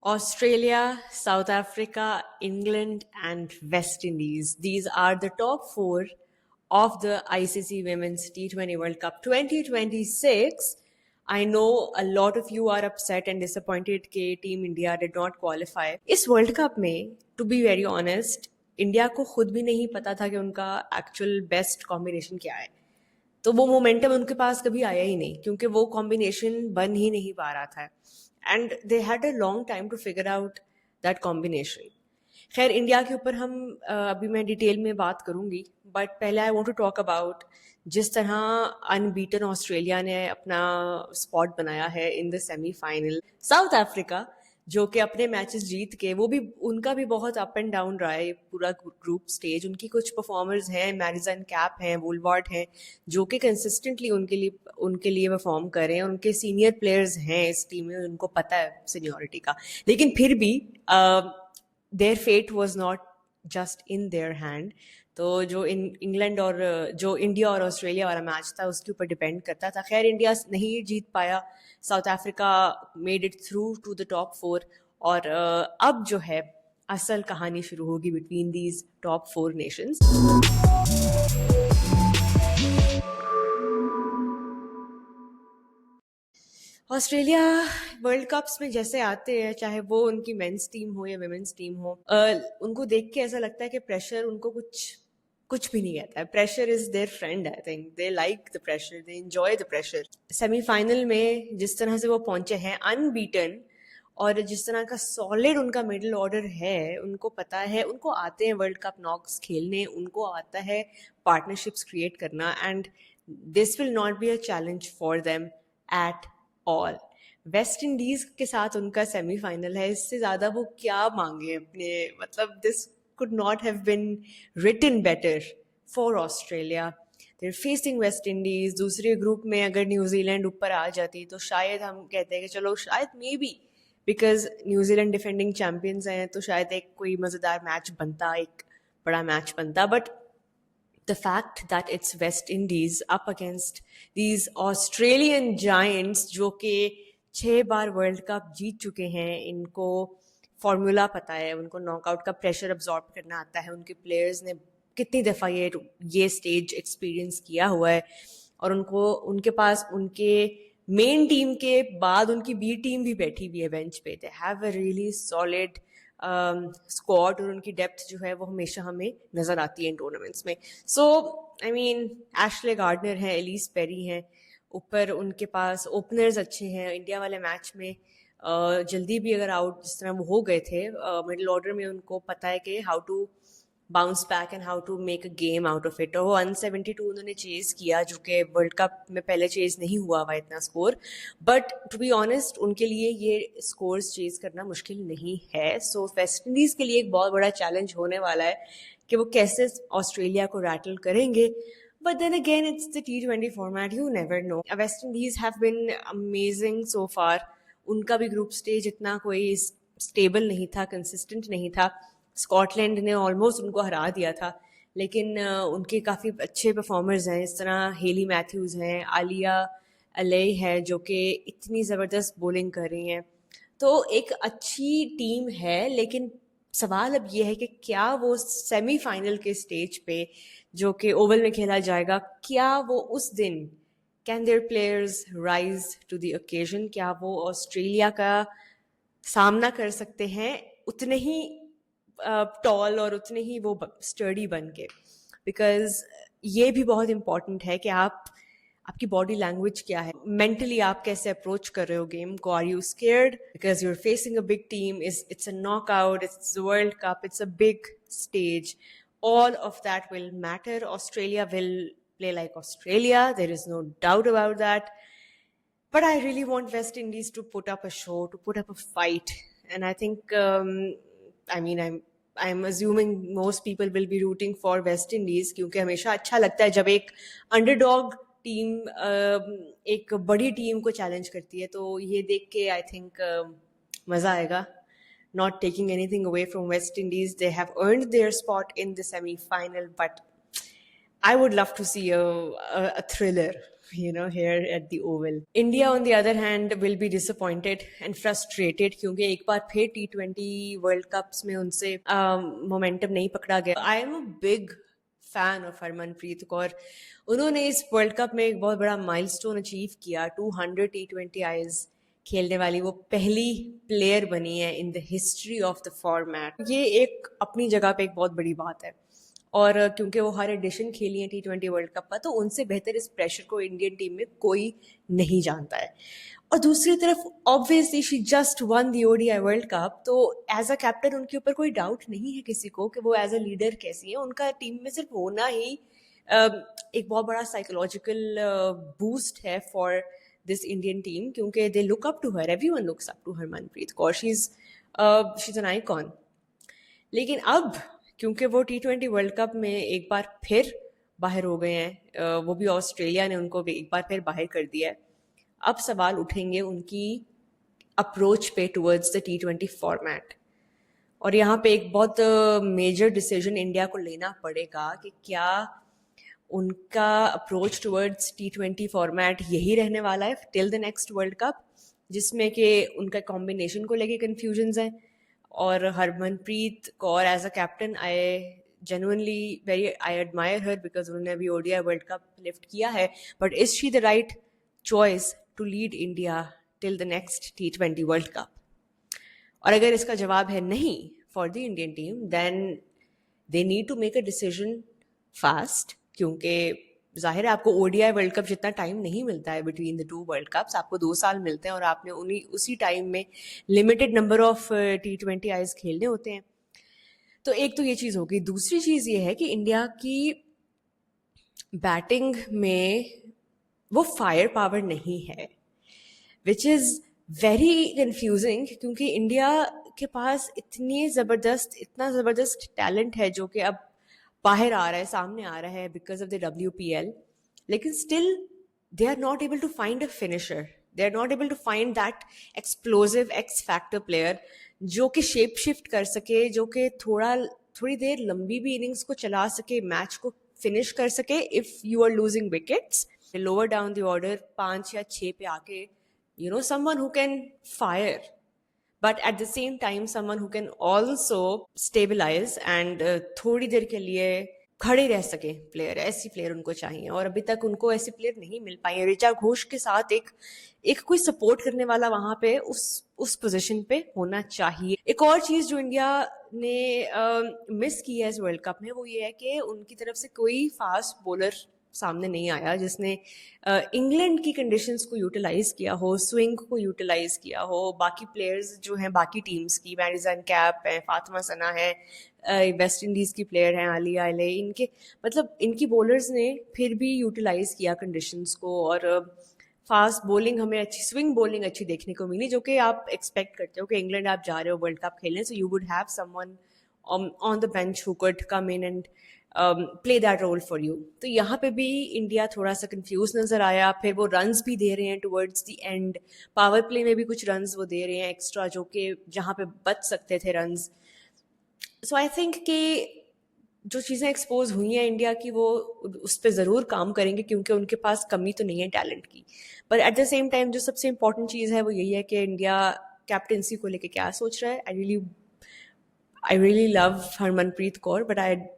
Australia, South Africa, England, and West Indies. These are the top four of the ICC Women's T20 World Cup 2026. I know a lot of you are upset and disappointed that Team India did not qualify. इस world cup में, to be very honest, India को खुद भी नहीं पता था कि उनका एक्चुअल बेस्ट कॉम्बिनेशन क्या है. तो वो मोमेंटम उनके पास कभी आया ही नहीं क्योंकि वो कॉम्बिनेशन बन ही नहीं पा रहा था. And they had a long time to figure out that combination. खैर, इंडिया के ऊपर हम अभी मैं डिटेल में बात करूंगी, बट पहले I want to talk about जिस तरह अनबीटन ऑस्ट्रेलिया ने अपना स्पॉट बनाया है in the semifinal. South Africa जो कि अपने मैचेस जीत के, वो भी उनका भी बहुत अप एंड डाउन रहा है पूरा ग्रुप स्टेज. उनकी कुछ परफॉर्मर्स हैं, मैरिजन कैप हैं, वुलवार्ड हैं, जो कि कंसिस्टेंटली उनके लिए परफॉर्म कर रहे हैं. उनके सीनियर प्लेयर्स हैं इस टीम में, उनको पता है सीनियरिटी का. लेकिन फिर भी their fate was not just in their hand. तो जो इंग्लैंड और जो इंडिया और ऑस्ट्रेलिया वाला मैच था उसके ऊपर डिपेंड करता था. खैर, इंडिया नहीं जीत पाया. South Africa made it through to the top four. और अब जो है असल कहानी शुरू होगी between these top four nations. Australia world cups में जैसे आते हैं, चाहे वो उनकी मेंस टीम हो या वुमेन्स टीम हो, उनको देख के ऐसा लगता है कि प्रेशर उनको कुछ भी नहीं कहता है. Pressure is there friend. I think they like the pressure, they enjoy the pressure. Semifinal में जिस तरह से वो पहुंचे हैं अनबीटन, और जिस तरह का सॉलिड उनका मिडिल ऑर्डर है, उनको पता है, उनको आते हैं वर्ल्ड कप नॉक्स खेलने, उनको आता है पार्टनरशिप्स क्रिएट करना. And this will not be a challenge for them at all. West Indies के साथ उनका सेमीफाइनल है, इससे ज्यादा वो क्या मांगे अपने. मतलब this could not have been written better for Australia. They're facing West Indies. दूसरे ग्रुप में अगर न्यूजीलैंड ऊपर आ जाती तो शायद हम कहते हैं कि चलो शायद may be, because New Zealand defending champions हैं, तो शायद एक कोई मजेदार मैच बनता, एक बड़ा मैच बनता. But the fact that it's West Indies up against these Australian giants जो कि 6 बार वर्ल्ड कप जीत चुके हैं, इनको फॉर्मूला पता है, उनको नॉकआउट का प्रेशर अब्जॉर्ब करना आता है. उनके प्लेयर्स ने कितनी दफ़ा ये स्टेज एक्सपीरियंस किया हुआ है. और उनके पास उनके मेन टीम के बाद उनकी बी टीम भी बैठी हुई है बेंच पे. They have a really solid squad, और उनकी डेप्थ जो है वो हमेशा हमें नजर आती है इन टूर्नामेंट्स में. सो आई मीन एशले गार्डनर हैं, एलिस पेरी हैं, ऊपर उनके पास ओपनर्स अच्छे हैं. इंडिया वाले मैच में जल्दी भी अगर आउट जिस तरह वो हो गए थे मिडिल ऑर्डर में, उनको पता है कि how to bounce back and how to make a game out of it. और वो 172 उन्होंने चेज किया, जो कि वर्ल्ड कप में पहले चेज नहीं हुआ हुआ इतना score. But to be honest, उनके लिए ये स्कोर्स चेज करना मुश्किल नहीं है. सो वेस्ट इंडीज के लिए एक बहुत बड़ा चैलेंज होने वाला है कि वो कैसे ऑस्ट्रेलिया को रैटल करेंगे. But then again, it's the T20 format. You never know. West Indies have been amazing so far. उनका भी ग्रुप स्टेज इतना कोई स्टेबल नहीं था, कंसिस्टेंट नहीं था. स्कॉटलैंड ने ऑलमोस्ट उनको हरा दिया था, लेकिन उनके काफ़ी अच्छे परफॉर्मर्स हैं. इस तरह हेली मैथ्यूज़ हैं, आलिया अलई है, जो कि इतनी ज़बरदस्त बॉलिंग कर रही हैं. तो एक अच्छी टीम है, लेकिन सवाल अब ये है कि क्या वो सेमीफाइनल के स्टेज पे, जो कि ओवल में खेला जाएगा, क्या वो उस दिन can their players rise to the occasion. क्या वो ऑस्ट्रेलिया का सामना कर सकते हैं उतने ही टॉल और उतने ही वो स्टर्डी बन के. बिकॉज ये भी बहुत इंपॉर्टेंट है कि आपकी बॉडी लैंग्वेज क्या है, मेंटली आप कैसे अप्रोच कर रहे हो गेम को. Are you scared because you are facing a big team, it's a knockout, it's world cup, it's a big stage. All of that will matter. Australia will play like Australia. There is no doubt about that. But I really want West Indies to put up a show, to put up a fight. And I think, I'm assuming most people will be rooting for West Indies, क्योंकि हमेशा अच्छा लगता है जब एक underdog team एक बड़ी team को चैलेंज करती है. तो ये देख के आई थिंक मज़ा आएगा. Not taking anything away from West Indies, they have earned their spot in the semi-final, but I would love to see a thriller. here at the Oval. India, on the other hand, will be disappointed and frustrated क्योंकि एक बार फिर T20 world cups में उनसे momentum नहीं पकड़ा गया. I am a big fan of Harmanpreet Kaur. उन्होंने इस वर्ल्ड कप में एक बहुत बड़ा माइलस्टोन अचीव किया. 200 T20 आईज खेलने वाली वो पहली प्लेयर बनी है in the history of the format. ये एक अपनी जगह पे एक बहुत बड़ी बात है. और क्योंकि वो हर एडिशन खेली है T20 वर्ल्ड कप का, तो उनसे बेहतर इस प्रेशर को इंडियन टीम में कोई नहीं जानता है. और दूसरी तरफ obviously she just one the ODI world cup, तो एज अ कैप्टन उनके ऊपर कोई डाउट नहीं है किसी को कि वो एज अ लीडर कैसी है. उनका टीम में सिर्फ होना ही एक बहुत बड़ा साइकोलॉजिकल बूस्ट है फॉर दिस इंडियन टीम, क्योंकि they look up to her, everyone looks up to Harmanpreet Kaur. She is an icon. लेकिन अब क्योंकि वो T20 वर्ल्ड कप में एक बार फिर बाहर हो गए हैं, वो भी ऑस्ट्रेलिया ने उनको भी एक बार फिर बाहर कर दिया है. अब सवाल उठेंगे उनकी अप्रोच पे टुवर्ड्स द T20 फॉर्मेट. और यहाँ पे एक बहुत मेजर डिसीजन इंडिया को लेना पड़ेगा कि क्या उनका अप्रोच टुवर्ड्स T20 फॉर्मेट यही रहने वाला है till the next world cup, जिसमें कि उनका कॉम्बिनेशन को लेके कन्फ्यूजन्स हैं. और Harmanpreet Kaur as a captain, I admire her because उन्होंने अभी ODI वर्ल्ड कप लिफ्ट किया है. But is she the right choice to lead India till the next T20 world cup? और अगर इसका जवाब है नहीं for the Indian team, then they need to make a decision fast, क्योंकि जाहिर है आपको ODI वर्ल्ड कप जितना टाइम नहीं मिलता है बिटवीन द 2 वर्ल्ड कप्स. आपको 2 साल मिलते हैं और आपने उसी टाइम में limited number of T20 eyes खेलने होते हैं. तो एक तो ये चीज़ होगी. दूसरी चीज़ ये है कि इंडिया की बैटिंग में वो फायर पावर नहीं है, विच इज़ वेरी कन्फ्यूजिंग, क्योंकि इंडिया के पास इतना ज़बरदस्त टैलेंट है जो कि अब बाहर आ रहा है, सामने आ रहा है बिकॉज ऑफ द WPL. लेकिन still they are not able to find a finisher. They are not able to find that explosive x factor player जो कि शेप शिफ्ट कर सके, जो कि थोड़ी देर लंबी भी इनिंग्स को चला सके, मैच को फिनिश कर सके if you are losing wickets. Lower down the order 5 या 6 पे आके someone who can fire, but at the same time someone who can also stabilize and थोड़ी देर के लिए खड़े रह सके प्लेयर. ऐसी प्लेयर उनको चाहिए और अभी तक उनको ऐसे प्लेयर नहीं मिल पाए. ऋचा घोष के साथ एक कोई सपोर्ट करने वाला वहां पे उस पोजीशन पे होना चाहिए. एक और चीज जो इंडिया ने मिस की है इस वर्ल्ड कप में, वो ये है कि उनकी तरफ से कोई फास्ट बॉलर सामने नहीं आया जिसने इंग्लैंड की कंडीशंस को यूटिलाइज किया हो, स्विंग को यूटिलाइज किया हो. बाकी प्लेयर्स जो हैं बाकी टीम्स की, मैरिजन कैप है, फातिमा सना है, वेस्ट इंडीज़ की प्लेयर हैं आलिया अले, इनकी बॉलर्स ने फिर भी यूटिलाइज किया कंडीशंस को. और फास्ट बॉलिंग हमें अच्छी, स्विंग बॉलिंग अच्छी देखने को मिली, जो कि आप एक्सपेक्ट करते हो कि इंग्लैंड आप जा रहे हो वर्ल्ड कप खेलने, so you would have someone on the bench who could come in and play that role for you. तो यहाँ पे भी इंडिया थोड़ा सा कंफ्यूज नजर आया. फिर वो रन्स भी दे रहे हैं towards the end, power play में भी कुछ रन्स वो दे रहे हैं एक्स्ट्रा, जो कि जहाँ पे बच सकते थे रन्स. सो आई थिंक कि जो चीज़ें एक्सपोज हुई हैं इंडिया की, वो उस पर ज़रूर काम करेंगे, क्योंकि उनके पास कमी तो नहीं है टैलेंट की. पर एट द सेम टाइम जो सबसे इम्पोर्टेंट चीज़ है वो यही है कि इंडिया कैप्टनसी को लेके क्या सोच रहा है. I really love Harmanpreet Kaur, but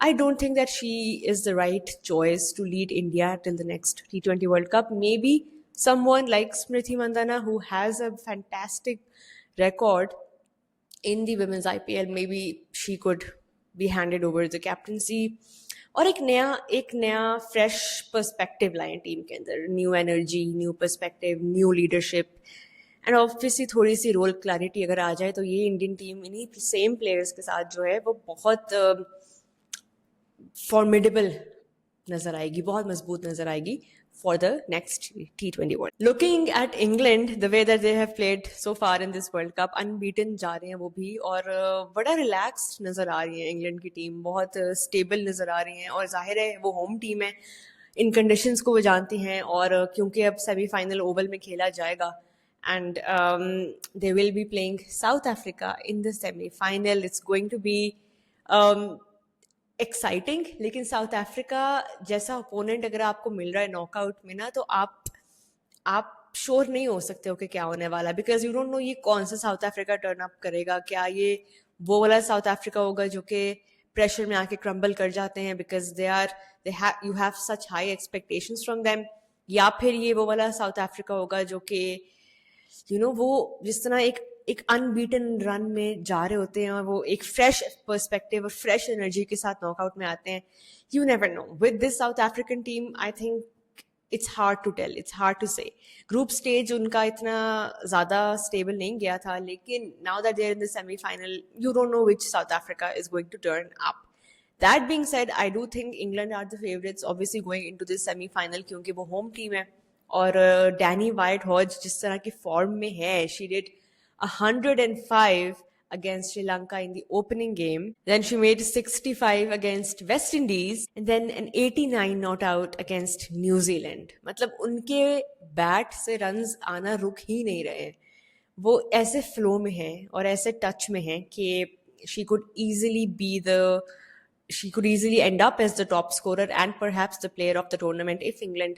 I don't think that she is the right choice to lead India till the next T20 World Cup. Maybe someone like Smriti Mandhana, who has a fantastic record in the women's IPL, maybe she could be handed over the captaincy. और एक नया fresh perspective लाएं team के अंदर, new energy, new perspective, new leadership. And obviously थोड़ी सी role clarity अगर आ जाए तो ये इंडियन टीम इन्हीं सेम प्लेयर्स के साथ जो है वो बहुत फॉर्मिडेबल नजर आएगी, बहुत मजबूत नजर आएगी for the next T20 World. Looking at England, the way that they have played so far in this World Cup, unbeaten जा रहे हैं वो भी, और बड़ा रिलैक्स्ड नजर आ रही है इंग्लैंड की टीम, बहुत स्टेबल नजर आ रही हैं. और जाहिर है वो होम टीम है, इन कंडीशंस को वो जानती हैं. और क्योंकि अब सेमीफाइनल ओवल में खेला जाएगा and they will be playing South Africa in the semi-final. It's going to be exciting, लेकिन साउथ अफ्रीका जैसा ओपोनेंट अगर आपको मिल रहा है नॉकआउट में ना, तो आप श्योर नहीं हो सकते हो कि क्या होने वाला, बिकॉज यू डोंट नो ये कौन सा साउथ अफ्रीका टर्न अप करेगा। क्या ये वो वाला साउथ अफ्रीका होगा जो कि प्रेशर में आके क्रम्बल कर जाते हैं because you have such high expectations from them, या फिर ये वो वाला साउथ अफ्रीका होगा जो कि वो जिस तरह एक अनबीटन रन में जा रहे होते हैं और वो एक फ्रेश पर्सपेक्टिव और फ्रेश एनर्जी के साथ नॉकआउट में आते हैं। You never know with this South African team. I think it's hard to tell, it's hard to say. Group stage उनका इतना ज्यादा स्टेबल नहीं गया था, लेकिन now that they are in the semifinal, you don't know which South Africa is going to turn up. That being said, I do think England are the favorites, obviously going into this semi-final क्योंकि वो home team है। और Danny white हॉज जिस तरह की form में है, she did 105 against Sri Lanka in the opening game. Then she made 65 against West Indies and then an 89 not out against New Zealand. मतलब उनके बैट से रन्स आना रुक ही नहीं रहे। वो ऐसे फ्लो में है और ऐसे टच में है कि she could easily end up as the top scorer and perhaps the player of the tournament if England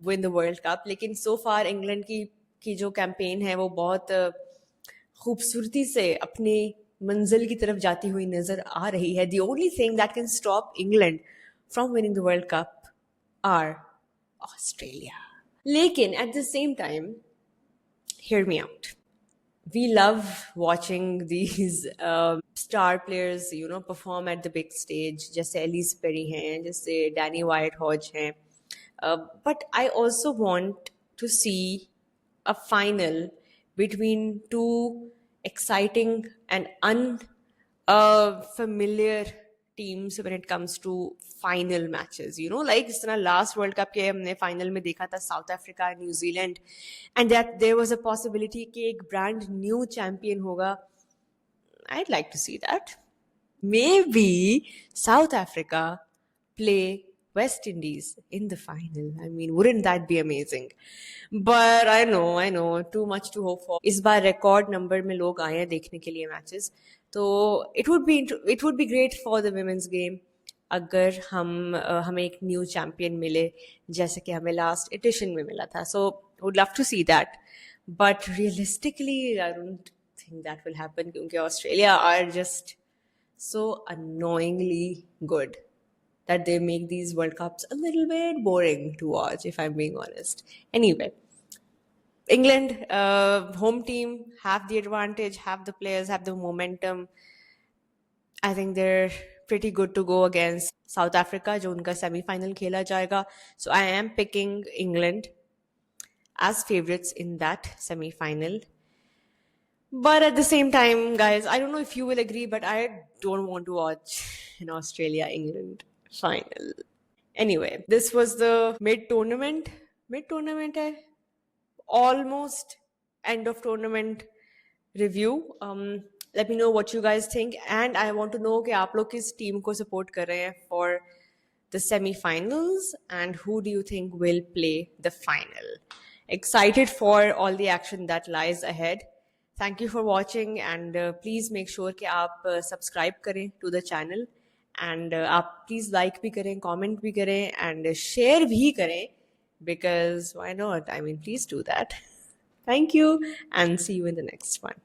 win the World Cup. लेकिन so far England की जो कैंपेन है वो बहुत खूबसूरती से अपनी मंजिल की तरफ जाती हुई नजर आ रही है। The only thing that can stop England from winning the World Cup are Australia. लेकिन at the same time, hear me out. We love watching these star players, perform at the big stage. जैसे Ellyse Perry हैं, जैसे Danny white हॉज हैं. But I also want to see a final between two exciting and unfamiliar teams when it comes to final matches. Like जिस तरह last World Cup के हमने final में देखा था South Africa and New Zealand, and that there was a possibility कि एक brand new champion होगा. I'd like to see that. Maybe South Africa play West Indies in the final. I mean, wouldn't that be amazing? But I know, too much to hope for. इस बार record number में लोग आए हैं देखने के लिए matches. तो it would be great for the women's game अगर हमें एक न्यू चैंपियन मिले जैसे कि हमें लास्ट एडिशन में मिला था. So would love to see that, but realistically I don't think that will happen क्योंकि Australia are just so annoyingly good that they make these World Cups a little bit boring to watch, if I'm being honest. Anyway, England, home team, have the advantage, have the players, have the momentum. I think they're pretty good to go against South Africa, जो उनका semi-final खेला जाएगा. So I am picking England as favorites in that semi-final. But at the same time, guys, I don't know if you will agree, but I don't want to watch an Australia-England final. Anyway, this was the mid-tournament hai, almost end of tournament review. Let me know what you guys think, and I want to know कि आप लोग किस team को support कर रहे हैं for the semi-finals, and who do you think will play the final. Excited for all the action that lies ahead. Thank you for watching, and please make sure कि आप subscribe करें to the channel, and आप please like भी करें, comment भी करें, and share भी करें, because why not? I mean, please do that. Thank you, and see you in the next one.